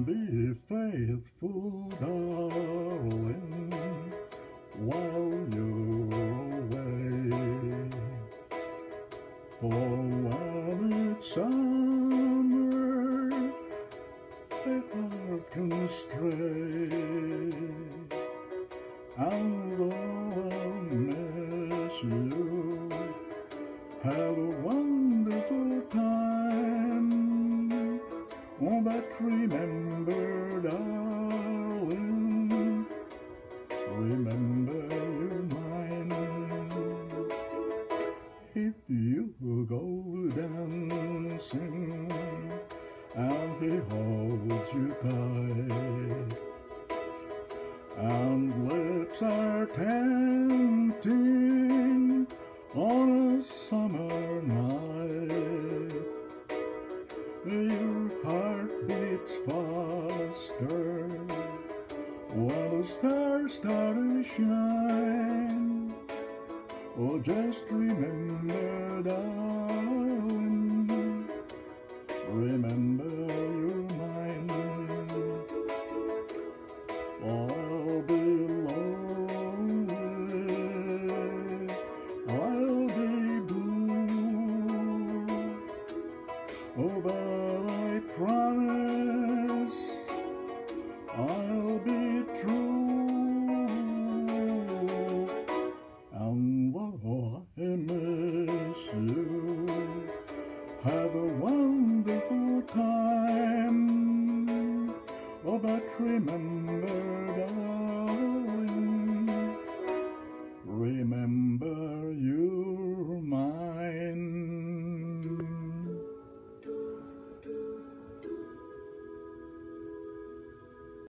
Be faithful, darling, while you're away. For when it's summer, a heart can stray. And though I'll miss you, have a wonderful time. Oh, but remember, darling, remember you're mine. If you go dancing and he holds you tight, and lips are tempting on a summer night, your heart beats faster when the stars start to shine. Oh, just remember,